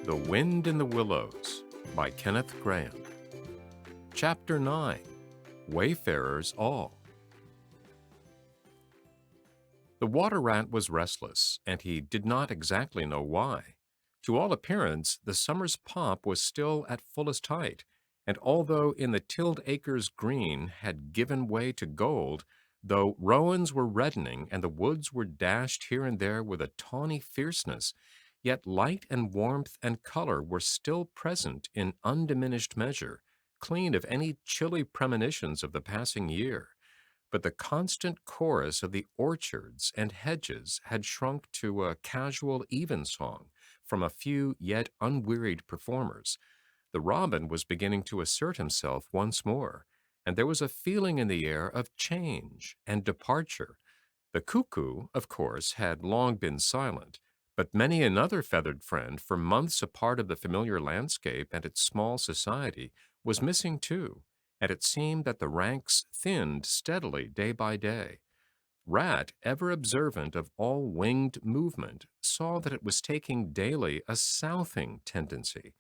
The Wind in the Willows by Kenneth Grahame. Chapter 9. Wayfarers All. The water rat was restless, and he did not exactly know why. To all appearance, the summer's pomp was still at fullest height, and although in the tilled acres green had given way to gold, though rowans were reddening and the woods were dashed here and there with a tawny fierceness, yet light and warmth and color were still present in undiminished measure, clean of any chilly premonitions of the passing year. But the constant chorus of the orchards and hedges had shrunk to a casual evensong from a few yet unwearied performers. The robin was beginning to assert himself once more, and there was a feeling in the air of change and departure. The cuckoo, of course, had long been silent, but many another feathered friend, for months a part of the familiar landscape and its small society, was missing too, and it seemed that the ranks thinned steadily day by day. Rat, ever observant of all winged movement, saw that it was taking daily a southing tendency,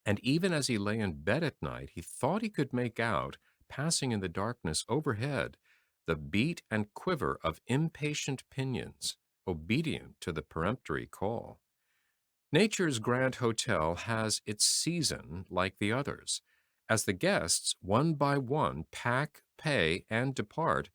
and even as he lay in bed at night he thought he could make out, passing in the darkness overhead, the beat and quiver of impatient pinions, obedient to the peremptory call. Nature's grand hotel has its season like the others. As the guests, one by one, pack, pay, and depart,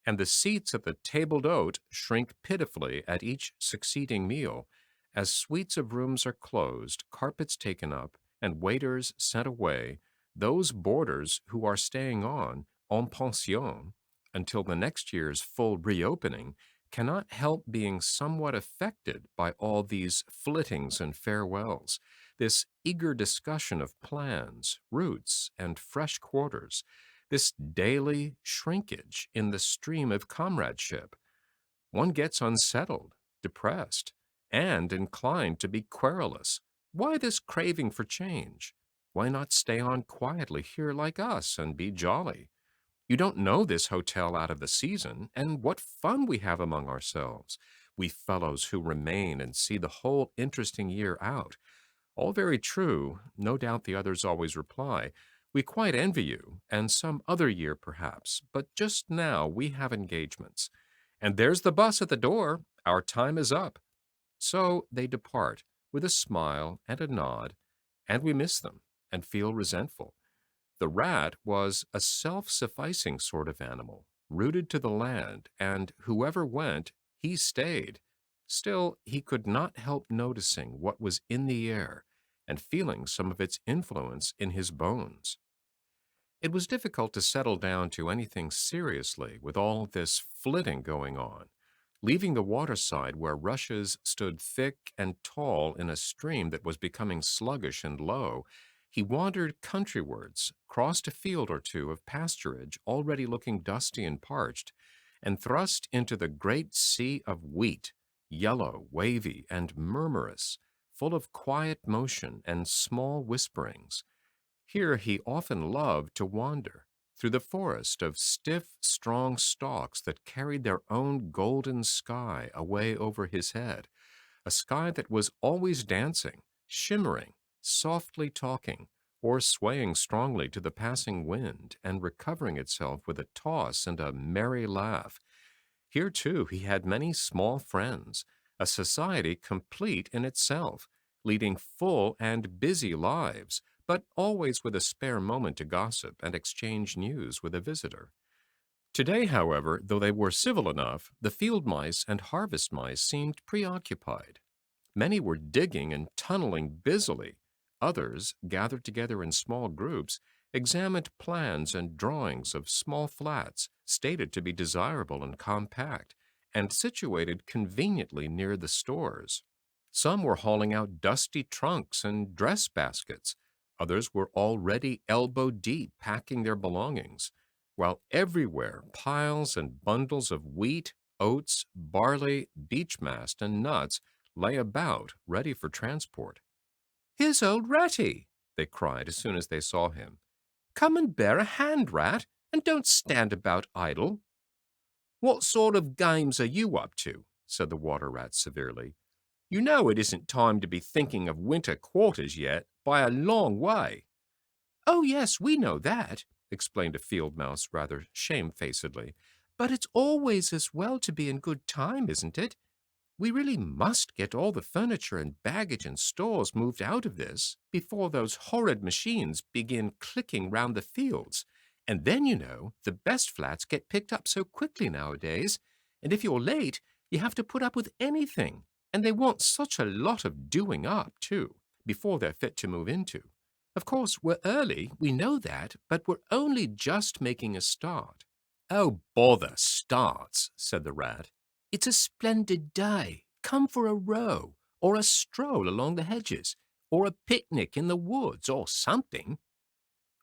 and the seats at the table d'hôte shrink pitifully at each succeeding meal, as suites of rooms are closed, carpets taken up, and waiters sent away, those boarders who are staying on, en pension, until the next year's full reopening, cannot help being somewhat affected by all these flittings and farewells, this eager discussion of plans, routes, and fresh quarters, this daily shrinkage in the stream of comradeship. One gets unsettled, depressed, and inclined to be querulous. Why this craving for change? Why not stay on quietly here like us and be jolly? You don't know this hotel out of the season, and what fun we have among ourselves, we fellows who remain and see the whole interesting year out. All very true, no doubt the others always reply. We quite envy you, and some other year perhaps, but just now we have engagements. And there's the bus at the door. Our time is up. So they depart, with a smile and a nod, and we miss them, and feel resentful. The rat was a self-sufficing sort of animal, rooted to the land, and whoever went, he stayed. Still, he could not help noticing what was in the air and feeling some of its influence in his bones. It was difficult to settle down to anything seriously with all this flitting going on. Leaving the waterside where rushes stood thick and tall in a stream that was becoming sluggish and low, he wandered countrywards, crossed a field or two of pasturage already looking dusty and parched, and thrust into the great sea of wheat, yellow, wavy, and murmurous, full of quiet motion and small whisperings. Here he often loved to wander, through the forest of stiff, strong stalks that carried their own golden sky away over his head, a sky that was always dancing, shimmering, softly talking, or swaying strongly to the passing wind and recovering itself with a toss and a merry laugh. Here, too, he had many small friends, a society complete in itself, leading full and busy lives, but always with a spare moment to gossip and exchange news with a visitor. Today, however, though they were civil enough, the field mice and harvest mice seemed preoccupied. Many were digging and tunneling busily. Others, gathered together in small groups, examined plans and drawings of small flats stated to be desirable and compact, and situated conveniently near the stores. Some were hauling out dusty trunks and dress baskets. Others were already elbow-deep packing their belongings, while everywhere piles and bundles of wheat, oats, barley, beech mast, and nuts lay about ready for transport. "Here's old Ratty!" they cried as soon as they saw him. "Come and bear a hand, Rat, and don't stand about idle." "What sort of games are you up to?" said the water rat severely. You know it isn't time to be thinking of winter quarters yet, by a long way. Oh, yes, we know that, explained a field mouse rather shamefacedly. But it's always as well to be in good time, isn't it? We really must get all the furniture and baggage and stores moved out of this before those horrid machines begin clicking round the fields. And then, you know, the best flats get picked up so quickly nowadays, and if you're late, you have to put up with anything. And they want such a lot of doing up, too, before they're fit to move into. Of course, we're early, we know that, but we're only just making a start. Oh, bother starts, said the rat. It's a splendid day. Come for a row, or a stroll along the hedges, or a picnic in the woods, or something.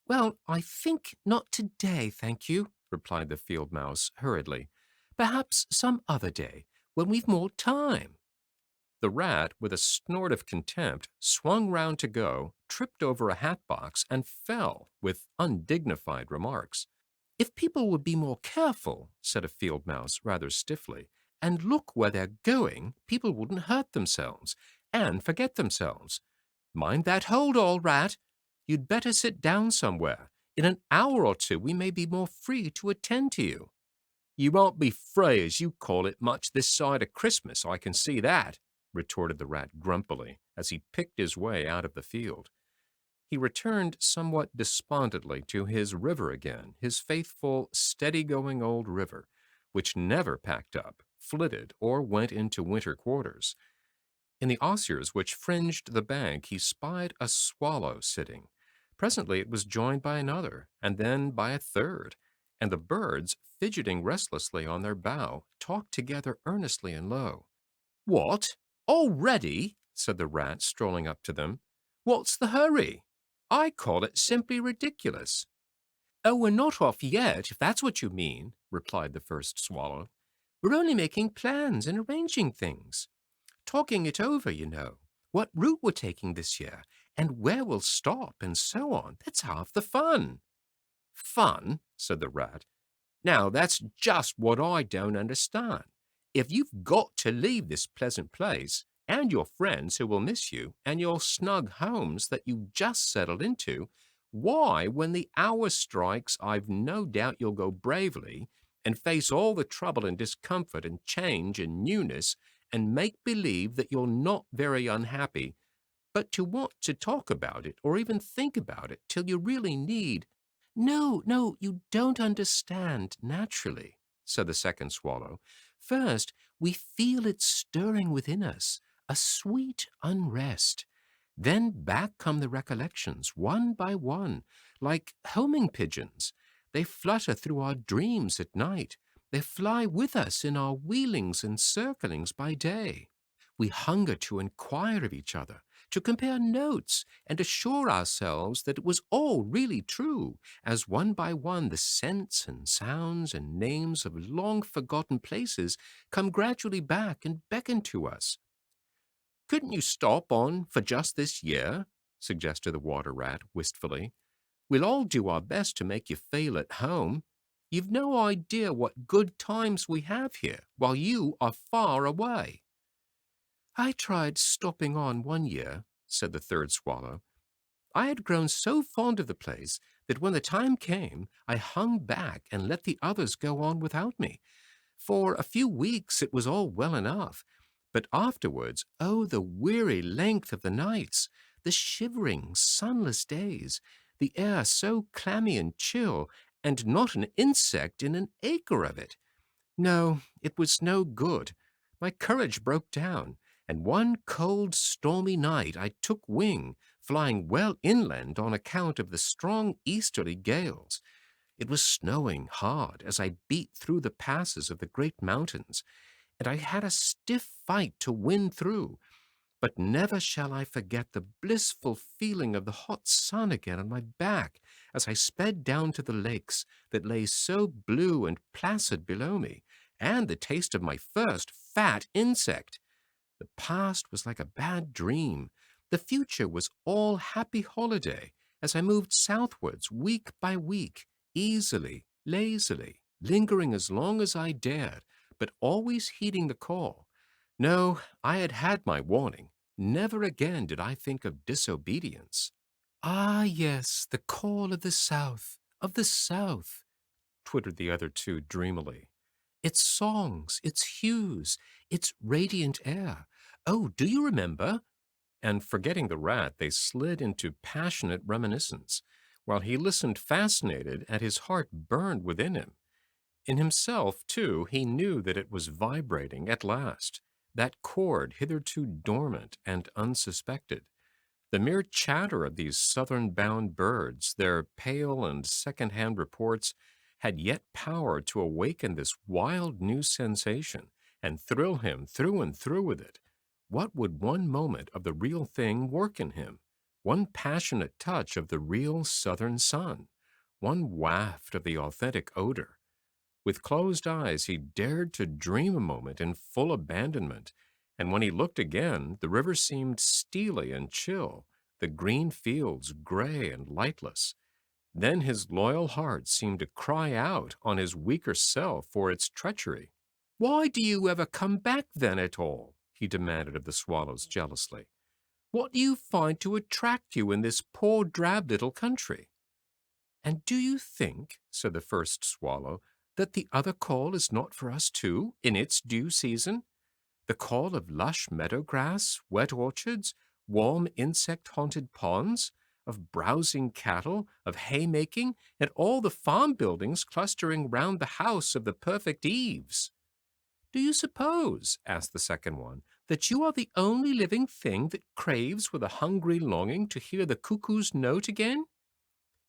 Well, I think not today, thank you, replied the field mouse hurriedly. Perhaps some other day, when we've more time. The rat, with a snort of contempt, swung round to go, tripped over a hat box, and fell, with undignified remarks. If people would be more careful, said a field mouse rather stiffly, and look where they're going, people wouldn't hurt themselves and forget themselves. Mind that hold all, rat. You'd better sit down somewhere. In an hour or two we may be more free to attend to you. You won't be free, as you call it, much this side of Christmas, I can see that, retorted the rat grumpily, as he picked his way out of the field. He returned somewhat despondently to his river again, his faithful, steady-going old river, which never packed up, flitted, or went into winter quarters. In the osiers which fringed the bank he spied a swallow sitting. Presently it was joined by another, and then by a third, and the birds, fidgeting restlessly on their bough, talked together earnestly and low. "What? Already?" said the rat, strolling up to them. "What's the hurry? I call it simply ridiculous." "Oh, we're not off yet, if that's what you mean," replied the first swallow. "We're only making plans and arranging things. Talking it over, you know. What route we're taking this year, and where we'll stop, and so on. That's half the fun." "Fun?" said the rat. "Now, that's just what I don't understand. If you've got to leave this pleasant place, and your friends who will miss you, and your snug homes that you've just settled into, why, when the hour strikes, I've no doubt you'll go bravely and face all the trouble and discomfort and change and newness and make believe that you're not very unhappy, but to want to talk about it or even think about it till you really need. No, no, you don't understand naturally, said the second swallow. First, we feel it stirring within us, a sweet unrest. Then back come the recollections, one by one, like homing pigeons. They flutter through our dreams at night. They fly with us in our wheelings and circlings by day. We hunger to inquire of each other, to compare notes, and assure ourselves that it was all really true, as one by one the scents and sounds and names of long-forgotten places come gradually back and beckon to us. "Couldn't you stop on for just this year?" suggested the water rat wistfully. "We'll all do our best to make you feel at home. You've no idea what good times we have here while you are far away." "I tried stopping on one year," said the third swallow. "I had grown so fond of the place that when the time came, I hung back and let the others go on without me. For a few weeks it was all well enough, but afterwards, oh, the weary length of the nights, the shivering, sunless days, the air so clammy and chill, and not an insect in an acre of it. No, it was no good. My courage broke down, and one cold, stormy night I took wing, flying well inland on account of the strong easterly gales. It was snowing hard as I beat through the passes of the great mountains, and I had a stiff fight to win through. But never shall I forget the blissful feeling of the hot sun again on my back as I sped down to the lakes that lay so blue and placid below me, and the taste of my first fat insect. The past was like a bad dream. The future was all happy holiday as I moved southwards week by week, easily, lazily, lingering as long as I dared, but always heeding the call. No, I had had my warning. Never again did I think of disobedience. Ah, yes, the call of the South, twittered the other two dreamily. Its songs, its hues, its radiant air. Oh, do you remember? And forgetting the rat, they slid into passionate reminiscence, while he listened fascinated and his heart burned within him. In himself, too, he knew that it was vibrating at last, that chord hitherto dormant and unsuspected. The mere chatter of these southern-bound birds, their pale and second-hand reports, had yet power to awaken this wild new sensation and thrill him through and through with it. What would one moment of the real thing work in him? One passionate touch of the real southern sun? One waft of the authentic odor? With closed eyes, he dared to dream a moment in full abandonment, and when he looked again, the river seemed steely and chill, the green fields gray and lightless. Then his loyal heart seemed to cry out on his weaker self for its treachery. Why do you ever come back then at all? He demanded of the swallows jealously. What do you find to attract you in this poor drab little country? And do you think, said the first swallow, that the other call is not for us too, in its due season? The call of lush meadow grass, wet orchards, warm insect-haunted ponds, of browsing cattle, of haymaking, and all the farm buildings clustering round the house of the perfect eaves. Do you suppose, asked the second one, that you are the only living thing that craves with a hungry longing to hear the cuckoo's note again?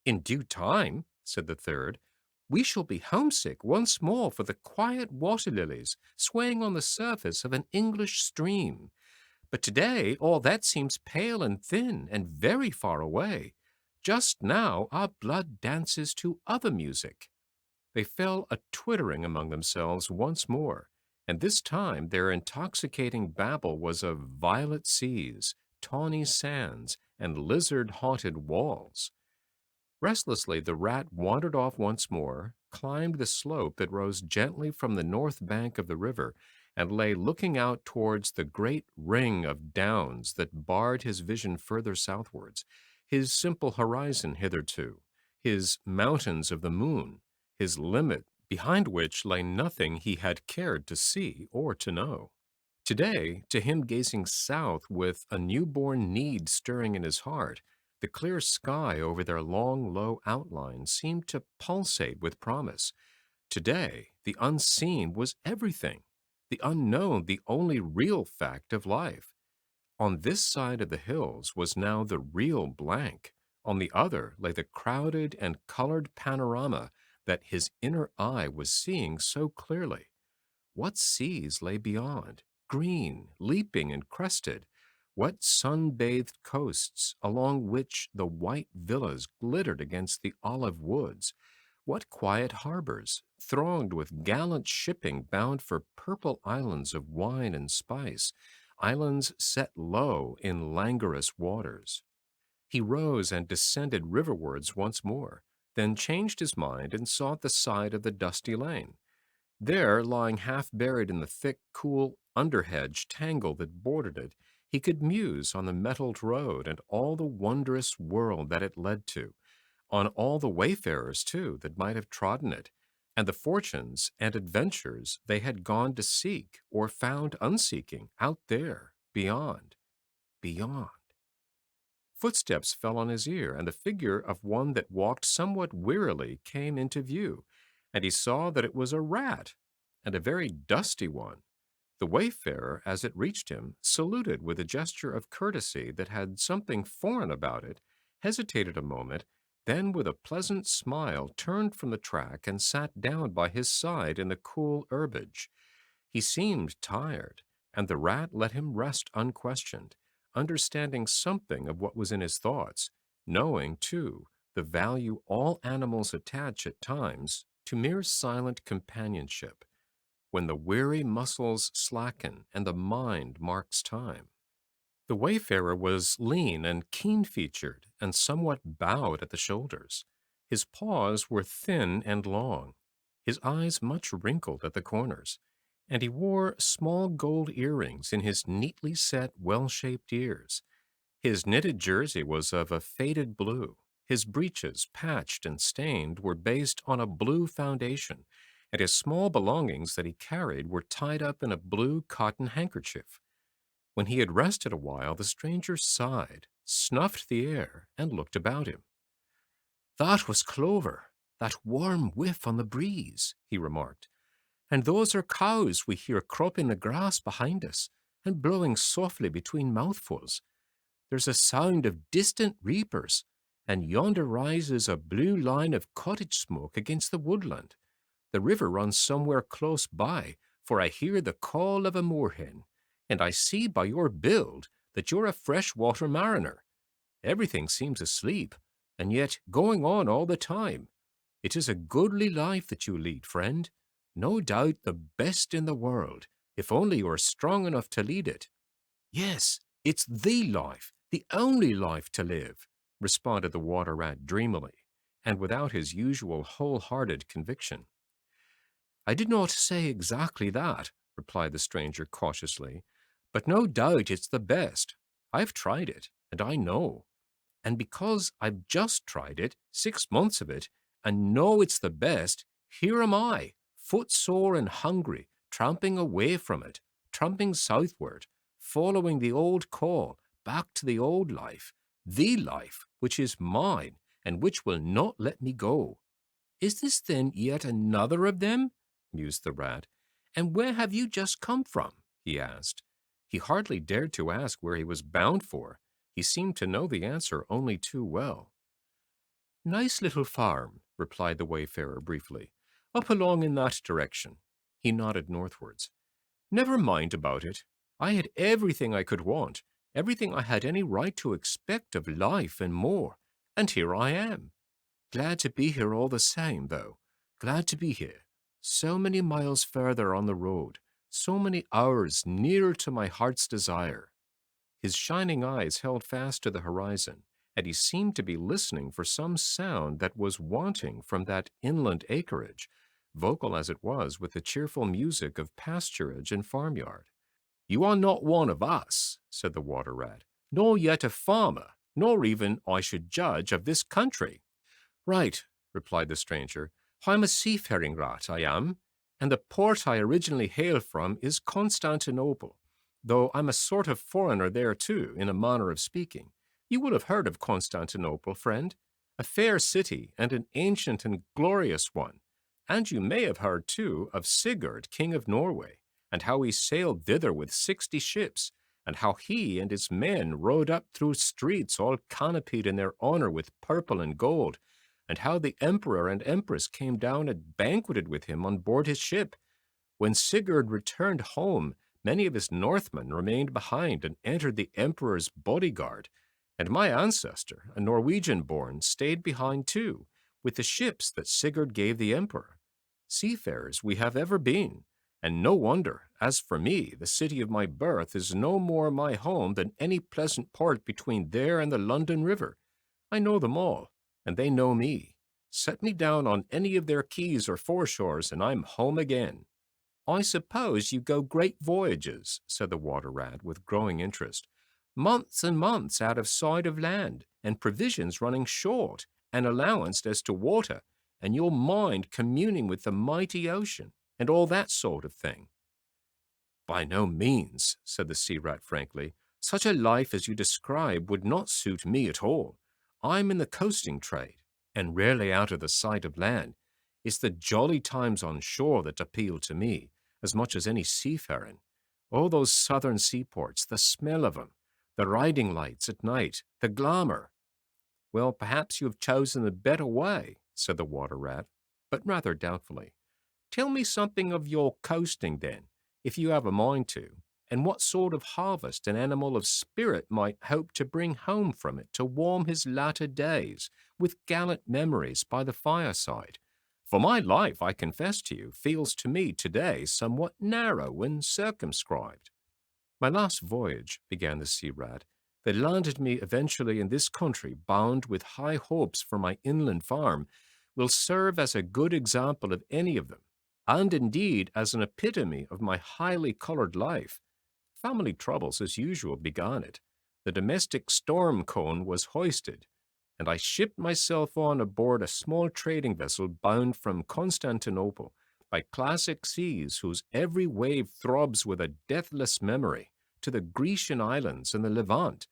In due time, said the third, we shall be homesick once more for the quiet water lilies swaying on the surface of an English stream. But today all that seems pale and thin and very far away. Just now our blood dances to other music. They fell a twittering among themselves once more, and this time their intoxicating babble was of violet seas, tawny sands, and lizard-haunted walls. Restlessly, the rat wandered off once more, climbed the slope that rose gently from the north bank of the river, and lay looking out towards the great ring of downs that barred his vision further southwards, his simple horizon hitherto, his mountains of the moon, his limit behind which lay nothing he had cared to see or to know. Today, to him gazing south with a newborn need stirring in his heart, the clear sky over their long, low outlines seemed to pulsate with promise. Today, the unseen was everything, the unknown the only real fact of life. On this side of the hills was now the real blank. On the other lay the crowded and colored panorama that his inner eye was seeing so clearly. What seas lay beyond, green, leaping, and crested? What sun-bathed coasts along which the white villas glittered against the olive woods? What quiet harbors, thronged with gallant shipping bound for purple islands of wine and spice, islands set low in languorous waters? He rose and descended riverwards once more, then changed his mind and sought the side of the dusty lane. There, lying half buried in the thick, cool underhedge tangle that bordered it, he could muse on the metalled road and all the wondrous world that it led to, on all the wayfarers, too, that might have trodden it, and the fortunes and adventures they had gone to seek or found unseeking out there, beyond, beyond. Footsteps fell on his ear, and the figure of one that walked somewhat wearily came into view, and he saw that it was a rat, and a very dusty one. The wayfarer, as it reached him, saluted with a gesture of courtesy that had something foreign about it, hesitated a moment, then with a pleasant smile turned from the track and sat down by his side in the cool herbage. He seemed tired, and the rat let him rest unquestioned, understanding something of what was in his thoughts, knowing, too, the value all animals attach at times to mere silent companionship, when the weary muscles slacken and the mind marks time. The wayfarer was lean and keen-featured and somewhat bowed at the shoulders. His paws were thin and long, his eyes much wrinkled at the corners, and he wore small gold earrings in his neatly set, well-shaped ears. His knitted jersey was of a faded blue. His breeches, patched and stained, were based on a blue foundation, and his small belongings that he carried were tied up in a blue cotton handkerchief. When he had rested a while, the stranger sighed, snuffed the air, and looked about him. "That was clover, that warm whiff on the breeze," he remarked. "And those are cows we hear cropping the grass behind us and blowing softly between mouthfuls. There's a sound of distant reapers, and yonder rises a blue line of cottage smoke against the woodland. The river runs somewhere close by, for I hear the call of a moorhen, and I see by your build that you're a freshwater mariner. Everything seems asleep, and yet going on all the time. It is a goodly life that you lead, friend. No doubt the best in the world, if only you are strong enough to lead it." "Yes, it's the life, the only life to live," responded the water rat dreamily, and without his usual wholehearted conviction. "I did not say exactly that," replied the stranger cautiously, "but no doubt it's the best. I've tried it, and I know. And because I've just tried it, 6 months of it, and know it's the best, here am I, footsore and hungry, tramping away from it, tramping southward, following the old call, back to the old life, the life which is mine, and which will not let me go." "Is this then yet another of them?" mused the rat. "And where have you just come from?" he asked. He hardly dared to ask where he was bound for. He seemed to know the answer only too well. "Nice little farm," replied the wayfarer briefly. "Up along in that direction." He nodded northwards. "Never mind about it. I had everything I could want, everything I had any right to expect of life and more, and here I am. Glad to be here all the same, though. Glad to be here. So many miles further on the road, so many hours nearer to my heart's desire." His shining eyes held fast to the horizon, and he seemed to be listening for some sound that was wanting from that inland acreage, vocal as it was with the cheerful music of pasturage and farmyard. "You are not one of us," said the water rat, "nor yet a farmer, nor even, I should judge, of this country." "Right," replied the stranger. "I'm a seafaring rat, I am, and the port I originally hail from is Constantinople, though I'm a sort of foreigner there too, in a manner of speaking. You will have heard of Constantinople, friend, a fair city and an ancient and glorious one, and you may have heard too of Sigurd, king of Norway, and how he sailed thither with 60 ships, and how he and his men rode up through streets all canopied in their honor with purple and gold, and how the emperor and empress came down and banqueted with him on board his ship. When Sigurd returned home, many of his Northmen remained behind and entered the emperor's bodyguard, and my ancestor, a Norwegian-born, stayed behind too, with the ships that Sigurd gave the emperor. Seafarers we have ever been, and no wonder. As for me, the city of my birth is no more my home than any pleasant port between there and the London River. I know them all, and they know me. Set me down on any of their quays or foreshores, and I'm home again." "I suppose you go great voyages," said the water rat with growing interest. "Months and months out of sight of land, and provisions running short, and allowance as to water, and your mind communing with the mighty ocean, and all that sort of thing." "By no means," said the sea rat frankly. "Such a life as you describe would not suit me at all. I'm in the coasting trade, and rarely out of the sight of land. It's the jolly times on shore that appeal to me, as much as any seafaring. All those southern seaports, the smell of 'em, the riding lights at night, the glamour." "Well, perhaps you have chosen a better way," said the water rat, but rather doubtfully. "Tell me something of your coasting, then, if you have a mind to, and what sort of harvest an animal of spirit might hope to bring home from it to warm his latter days with gallant memories by the fireside. For my life, I confess to you, feels to me today somewhat narrow and circumscribed." "My last voyage," began the sea rat, "that landed me eventually in this country bound with high hopes for my inland farm, will serve as a good example of any of them. and indeed as an epitome of my highly colored life. Family troubles, as usual, began it. The domestic storm cone was hoisted, and I shipped myself on aboard a small trading vessel bound from Constantinople by classic seas whose every wave throbs with a deathless memory, to the Grecian islands and the Levant.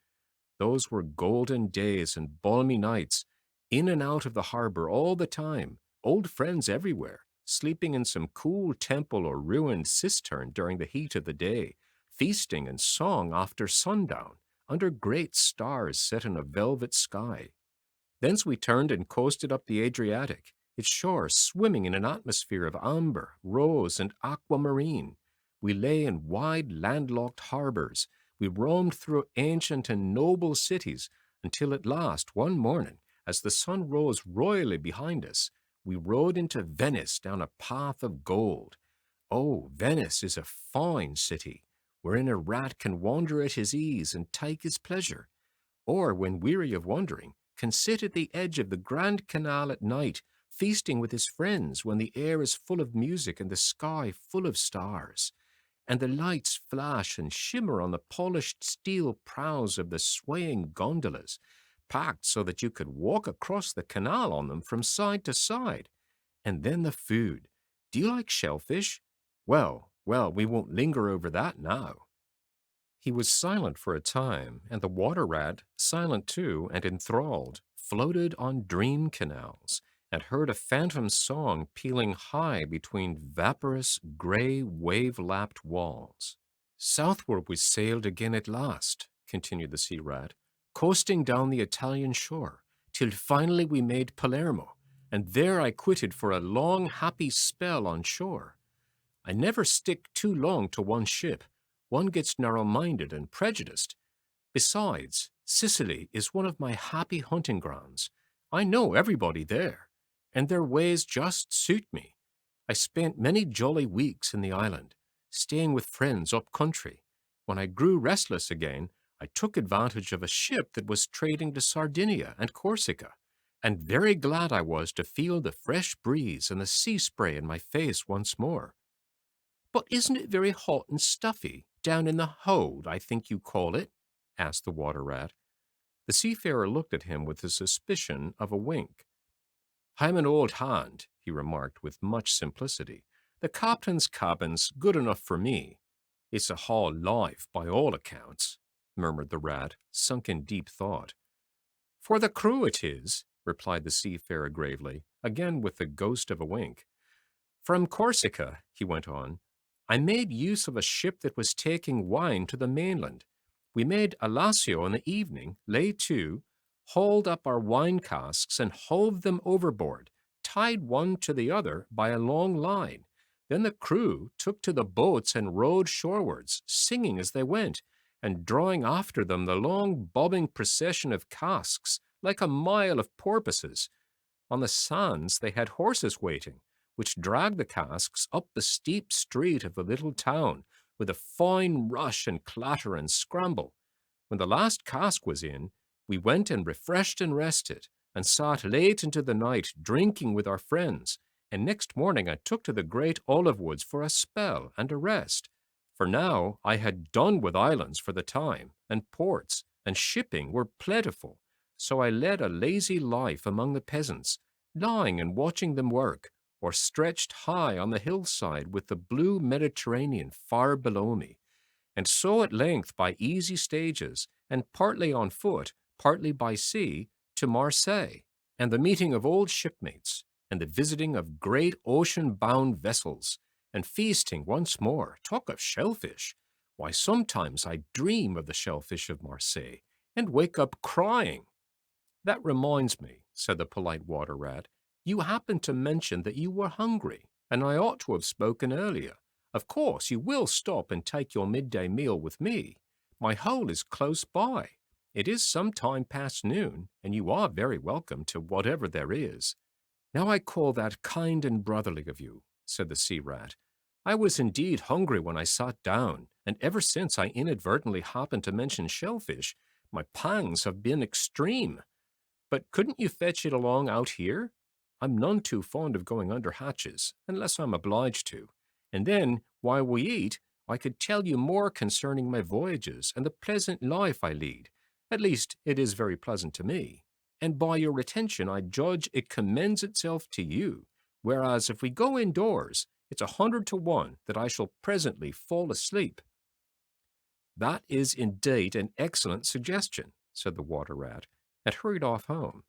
Those were golden days and balmy nights, in and out of the harbor all the time, old friends everywhere, sleeping in some cool temple or ruined cistern during the heat of the day, feasting and song after sundown, under great stars set in a velvet sky. Thence we turned and coasted up the Adriatic, its shore swimming in an atmosphere of amber, rose, and aquamarine. We lay in wide landlocked harbors. We roamed through ancient and noble cities until at last, one morning, as the sun rose royally behind us, we rode into Venice down a path of gold. Oh, Venice is a fine city, wherein a rat can wander at his ease and take his pleasure, or, when weary of wandering, can sit at the edge of the Grand Canal at night, feasting with his friends when the air is full of music and the sky full of stars, and the lights flash and shimmer on the polished steel prows of the swaying gondolas, packed so that you could walk across the canal on them from side to side. And then the food. Do you like shellfish? Well, well, we won't linger over that now. He was silent for a time, and the water rat, silent too and enthralled, floated on dream canals, and heard a phantom song pealing high between vaporous, gray, wave-lapped walls. Southward we sailed again at last, continued the sea rat, coasting down the Italian shore, till finally we made Palermo, and there I quitted for a long, happy spell on shore. I never stick too long to one ship. One gets narrow-minded and prejudiced. Besides, Sicily is one of my happy hunting grounds. I know everybody there, and their ways just suit me. I spent many jolly weeks in the island, staying with friends up country. When I grew restless again, I took advantage of a ship that was trading to Sardinia and Corsica, and very glad I was to feel the fresh breeze and the sea spray in my face once more. But isn't it very hot and stuffy down in the hold, I think you call it? Asked the water rat. The seafarer looked at him with the suspicion of a wink. I'm an old hand, he remarked with much simplicity. The captain's cabin's good enough for me. It's a hard life, by all accounts, murmured the rat, sunk in deep thought. For the crew it is, replied the seafarer gravely, again with the ghost of a wink. From Corsica, he went on, I made use of a ship that was taking wine to the mainland. We made Alassio in the evening, lay to, hauled up our wine casks and hove them overboard, tied one to the other by a long line. Then the crew took to the boats and rowed shorewards, singing as they went, and drawing after them the long bobbing procession of casks, like a mile of porpoises. On the sands they had horses waiting, which dragged the casks up the steep street of the little town with a fine rush and clatter and scramble. When the last cask was in, we went and refreshed and rested, and sat late into the night drinking with our friends, and next morning I took to the great olive woods for a spell and a rest. For now I had done with islands for the time, and ports and shipping were plentiful, so I led a lazy life among the peasants, lying and watching them work, or stretched high on the hillside with the blue Mediterranean far below me. And so at length by easy stages, and partly on foot, partly by sea, to Marseille, and the meeting of old shipmates, and the visiting of great ocean-bound vessels, and feasting once more. Talk of shellfish! Why, sometimes I dream of the shellfish of Marseille, and wake up crying. That reminds me, said the polite water rat, you happened to mention that you were hungry, and I ought to have spoken earlier. Of course, you will stop and take your midday meal with me. My hole is close by. It is some time past noon, and you are very welcome to whatever there is. Now I call that kind and brotherly of you, said the sea rat. I was indeed hungry when I sat down, and ever since I inadvertently happened to mention shellfish, my pangs have been extreme. But couldn't you fetch it along out here? I'm none too fond of going under hatches, unless I'm obliged to. And then, while we eat, I could tell you more concerning my voyages and the pleasant life I lead. At least, it is very pleasant to me. And by your attention, I judge it commends itself to you. Whereas if we go indoors, it's 100 to 1 that I shall presently fall asleep. That is indeed an excellent suggestion, said the water rat, and hurried off home.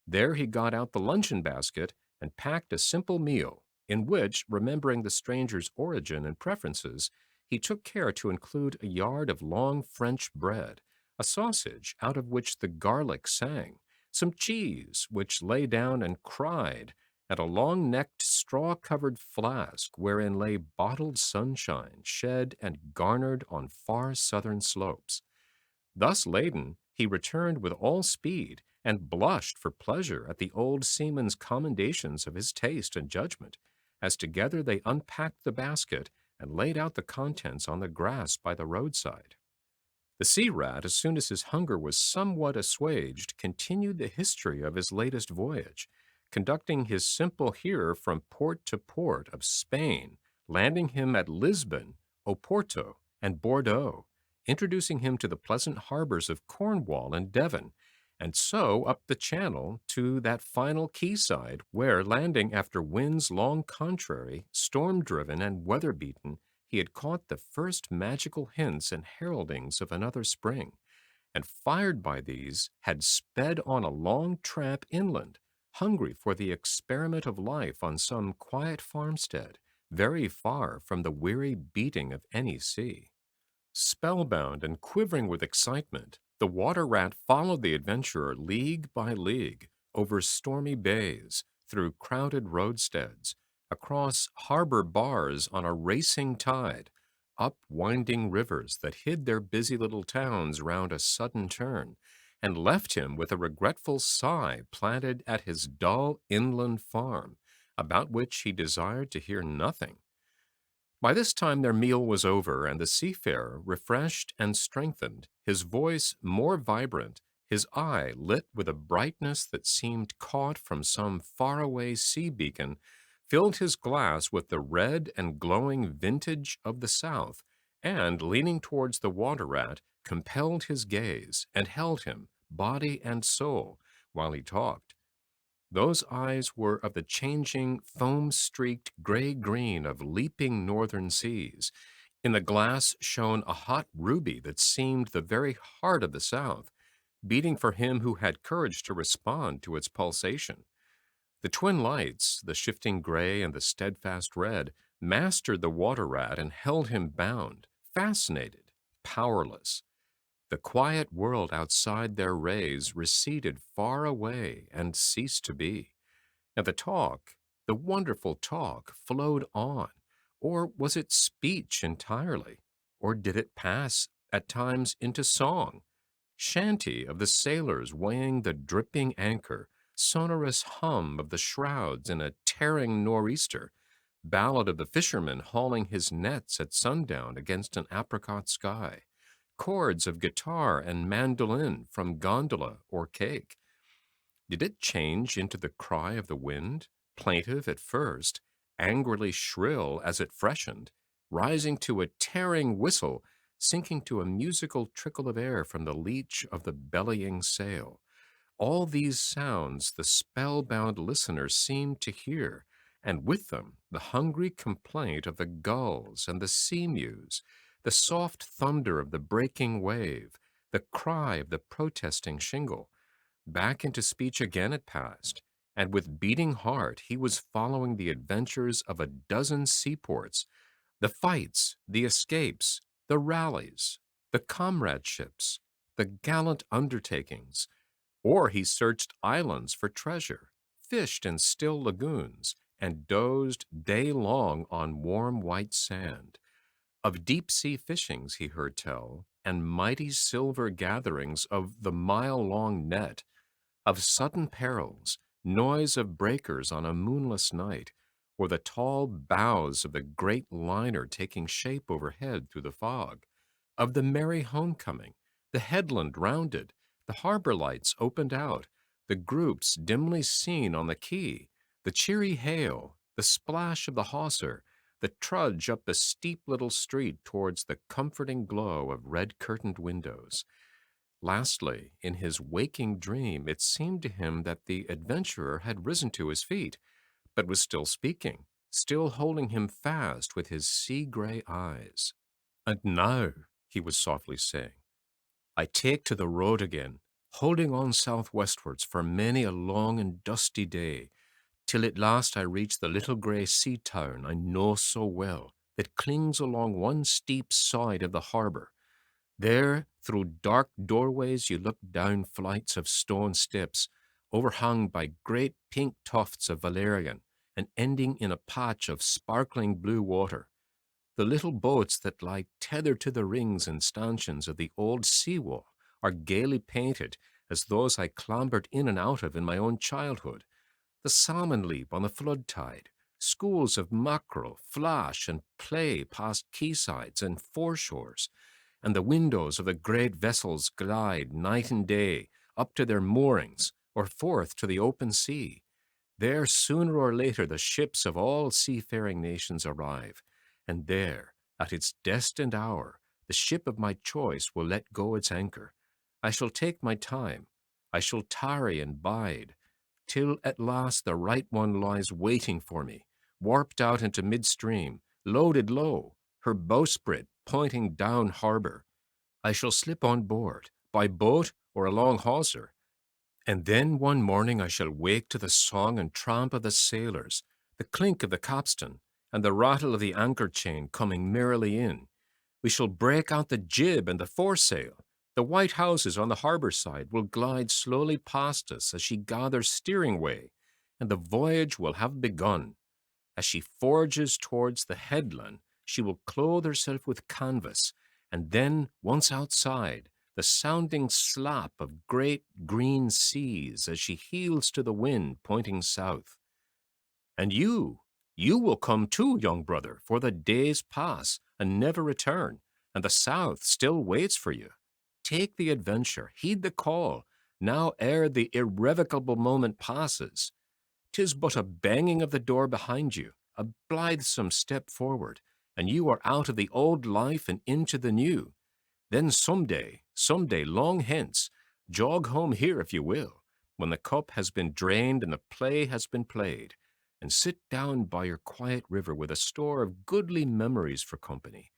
There he got out the luncheon basket and packed a simple meal, in which, remembering the stranger's origin and preferences, he took care to include a yard of long French bread, a sausage out of which the garlic sang, some cheese which lay down and cried, and a long-necked straw-covered flask wherein lay bottled sunshine shed and garnered on far southern slopes. Thus laden, he returned with all speed, and blushed for pleasure at the old seaman's commendations of his taste and judgment, as together they unpacked the basket and laid out the contents on the grass by the roadside. The sea rat, as soon as his hunger was somewhat assuaged, continued the history of his latest voyage, conducting his simple hearer from port to port of Spain, landing him at Lisbon, Oporto, and Bordeaux, introducing him to the pleasant harbors of Cornwall and Devon, and so up the channel to that final quayside where, landing after winds long contrary, storm-driven, and weather-beaten, he had caught the first magical hints and heraldings of another spring, and fired by these, had sped on a long tramp inland, hungry for the experiment of life on some quiet farmstead, very far from the weary beating of any sea. Spellbound and quivering with excitement, the water rat followed the adventurer league by league, over stormy bays, through crowded roadsteads, across harbor bars on a racing tide, up winding rivers that hid their busy little towns round a sudden turn, and left him with a regretful sigh planted at his dull inland farm, about which he desired to hear nothing. By this time their meal was over, and the seafarer, refreshed and strengthened, his voice more vibrant, his eye lit with a brightness that seemed caught from some faraway sea beacon, filled his glass with the red and glowing vintage of the South, and, leaning towards the water rat, compelled his gaze, and held him, body and soul, while he talked. Those eyes were of the changing, foam-streaked gray-green of leaping northern seas. In the glass shone a hot ruby that seemed the very heart of the South, beating for him who had courage to respond to its pulsation. The twin lights, the shifting gray and the steadfast red, mastered the water rat and held him bound, fascinated, powerless. The quiet world outside their rays receded far away and ceased to be. And the talk, the wonderful talk, flowed on. Or was it speech entirely? Or did it pass at times into song? Shanty of the sailors weighing the dripping anchor, sonorous hum of the shrouds in a tearing nor'easter, ballad of the fisherman hauling his nets at sundown against an apricot sky, chords of guitar and mandolin from gondola or cake. Did it change into the cry of the wind, plaintive at first, angrily shrill as it freshened, rising to a tearing whistle, sinking to a musical trickle of air from the leach of the bellying sail? All these sounds the spellbound listener seemed to hear, and with them the hungry complaint of the gulls and the sea-mews, the soft thunder of the breaking wave, the cry of the protesting shingle. Back into speech again it passed, and with beating heart he was following the adventures of a dozen seaports, the fights, the escapes, the rallies, the comradeships, the gallant undertakings, or he searched islands for treasure, fished in still lagoons, and dozed day long on warm white sand. Of deep-sea fishings he heard tell, and mighty silver gatherings of the mile-long net, of sudden perils, noise of breakers on a moonless night, or the tall bows of the great liner taking shape overhead through the fog, of the merry homecoming, the headland rounded, the harbor lights opened out, the groups dimly seen on the quay, The cheery hail, the splash of the hawser, the trudge up the steep little street towards the comforting glow of red-curtained windows. Lastly, in his waking dream, it seemed to him that the adventurer had risen to his feet, but was still speaking, still holding him fast with his sea-gray eyes. "And now," he was softly saying, "I take to the road again, holding on southwestwards for many a long and dusty day, till at last I reach the little grey sea town I know so well, that clings along one steep side of the harbour. There, through dark doorways, you look down flights of stone steps, overhung by great pink tufts of valerian, and ending in a patch of sparkling blue water. The little boats that lie tethered to the rings and stanchions of the old sea-wall are gaily painted as those I clambered in and out of in my own childhood. The salmon leap on the flood tide, schools of mackerel flash and play past quaysides and foreshores, and the windows of the great vessels glide night and day up to their moorings or forth to the open sea. There, sooner or later, the ships of all seafaring nations arrive, and there, at its destined hour, the ship of my choice will let go its anchor. I shall take my time. I shall tarry and bide, till at last the right one lies waiting for me, warped out into midstream, loaded low, her bowsprit pointing down harbour. I shall slip on board, by boat or along hawser, and then one morning I shall wake to the song and tramp of the sailors, the clink of the capstan, and the rattle of the anchor chain coming merrily in. We shall break out the jib and the foresail. The white houses on the harbour side will glide slowly past us as she gathers steering way, and the voyage will have begun. As she forges towards the headland, she will clothe herself with canvas, and then, once outside, the sounding slap of great green seas as she heels to the wind pointing south. And you will come too, young brother, for the days pass and never return, and the south still waits for you. Take the adventure, heed the call, now ere the irrevocable moment passes. 'Tis but a banging of the door behind you, a blithesome step forward, and you are out of the old life and into the new. Then some day long hence, jog home here if you will, when the cup has been drained and the play has been played, and sit down by your quiet river with a store of goodly memories for company.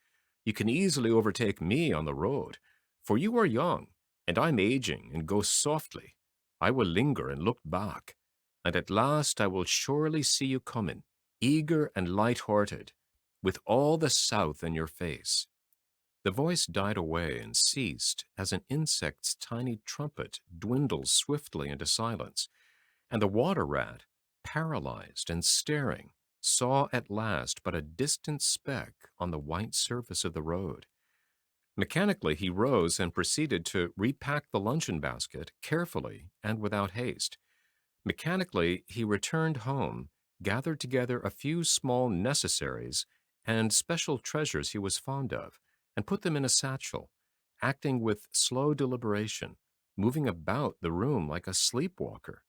You can easily overtake me on the road, for you are young, and I'm aging and go softly. I will linger and look back, and at last I will surely see you coming, eager and light-hearted, with all the south in your face." The voice died away and ceased as an insect's tiny trumpet dwindles swiftly into silence, and the water-rat, paralyzed and staring, saw at last but a distant speck on the white surface of the road. Mechanically he rose and proceeded to repack the luncheon basket carefully and without haste. Mechanically he returned home, gathered together a few small necessaries and special treasures he was fond of, and put them in a satchel, acting with slow deliberation, moving about the room like a sleepwalker,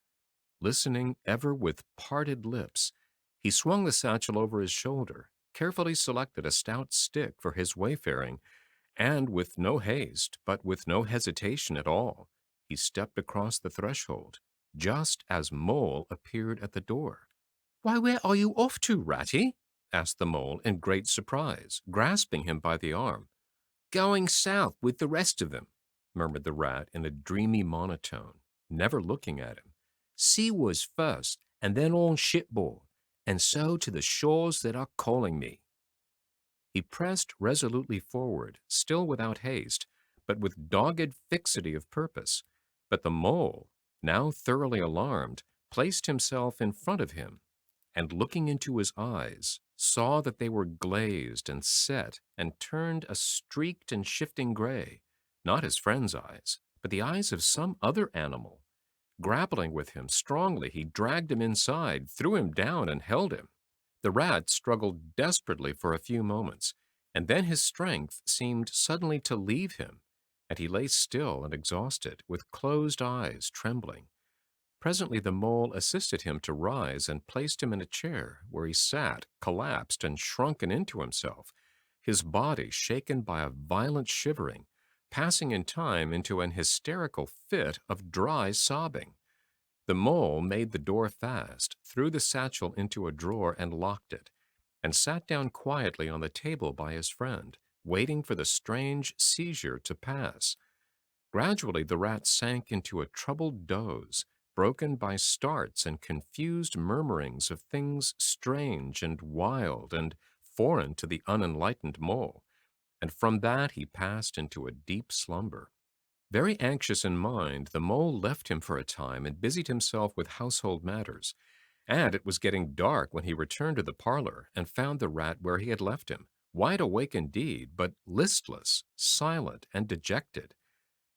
listening ever with parted lips. He swung the satchel over his shoulder, carefully selected a stout stick for his wayfaring, and with no haste, but with no hesitation at all, he stepped across the threshold, just as Mole appeared at the door. "Why, where are you off to, Ratty?" asked the Mole in great surprise, grasping him by the arm. "Going south with the rest of them," murmured the Rat in a dreamy monotone, never looking at him. "Seawards first, and then on shipboard, and so to the shores that are calling me." He pressed resolutely forward, still without haste, but with dogged fixity of purpose. But the Mole, now thoroughly alarmed, placed himself in front of him, and looking into his eyes, saw that they were glazed and set and turned a streaked and shifting gray, not his friend's eyes, but the eyes of some other animal. Grappling with him strongly, he dragged him inside, threw him down, and held him. The Rat struggled desperately for a few moments, and then his strength seemed suddenly to leave him, and he lay still and exhausted, with closed eyes, trembling. Presently the mole assisted him to rise and placed him in a chair, where he sat, collapsed, and shrunken into himself, his body shaken by a violent shivering, passing in time into an hysterical fit of dry sobbing. The mole made the door fast, threw the satchel into a drawer and locked it, and sat down quietly on the table by his friend, waiting for the strange seizure to pass. Gradually the rat sank into a troubled doze, broken by starts and confused murmurings of things strange and wild and foreign to the unenlightened mole, and from that he passed into a deep slumber. Very anxious in mind, the mole left him for a time and busied himself with household matters, and it was getting dark when he returned to the parlor and found the rat where he had left him, wide awake indeed, but listless, silent, and dejected.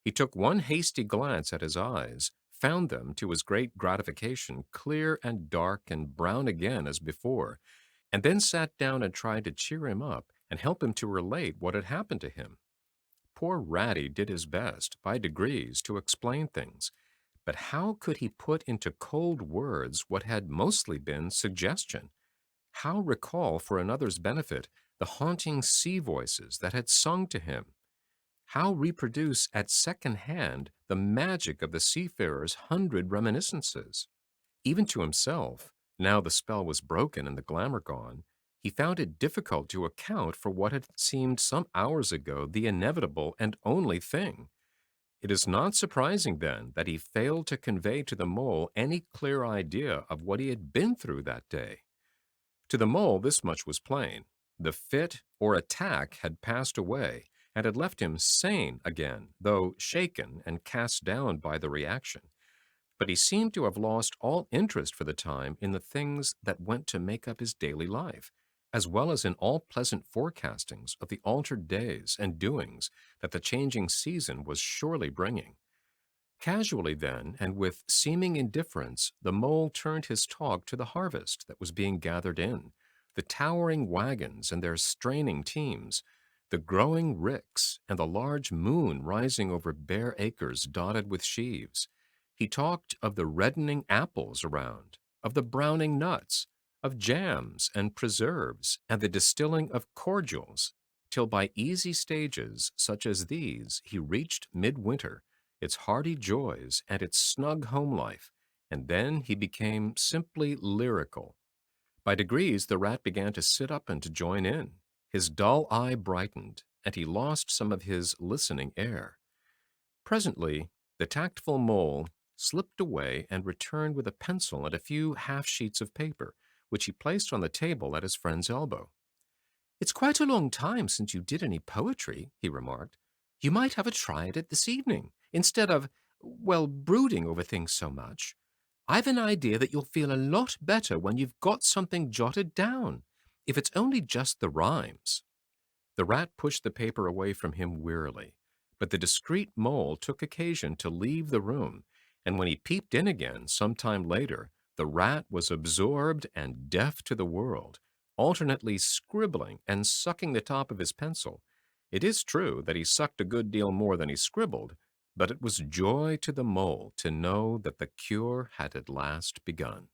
He took one hasty glance at his eyes, found them, to his great gratification, clear and dark and brown again as before, and then sat down and tried to cheer him up and help him to relate what had happened to him. Poor Ratty did his best, by degrees, to explain things, but how could he put into cold words what had mostly been suggestion? How recall for another's benefit the haunting sea voices that had sung to him? How reproduce at second hand the magic of the seafarer's 100 reminiscences? Even to himself, now the spell was broken and the glamour gone, he found it difficult to account for what had seemed some hours ago the inevitable and only thing. It is not surprising, then, that he failed to convey to the mole any clear idea of what he had been through that day. To the mole, this much was plain. The fit or attack had passed away and had left him sane again, though shaken and cast down by the reaction. But he seemed to have lost all interest for the time in the things that went to make up his daily life, as well as in all pleasant forecastings of the altered days and doings that the changing season was surely bringing. Casually then, and with seeming indifference, the mole turned his talk to the harvest that was being gathered in, the towering wagons and their straining teams, the growing ricks, and the large moon rising over bare acres dotted with sheaves. He talked of the reddening apples around, of the browning nuts, of jams and preserves, and the distilling of cordials, till by easy stages such as these he reached midwinter, its hearty joys and its snug home life, and then he became simply lyrical. By degrees the rat began to sit up and to join in. His dull eye brightened, and he lost some of his listening air. Presently the tactful mole slipped away and returned with a pencil and a few half-sheets of paper, which he placed on the table at his friend's elbow. "It's quite a long time since you did any poetry," he remarked. "You might have a try at it this evening, instead of, well, brooding over things so much. I've an idea that you'll feel a lot better when you've got something jotted down, if it's only just the rhymes." The rat pushed the paper away from him wearily, but the discreet mole took occasion to leave the room, and when he peeped in again some time later, the rat was absorbed and deaf to the world, alternately scribbling and sucking the top of his pencil. It is true that he sucked a good deal more than he scribbled, but it was joy to the mole to know that the cure had at last begun.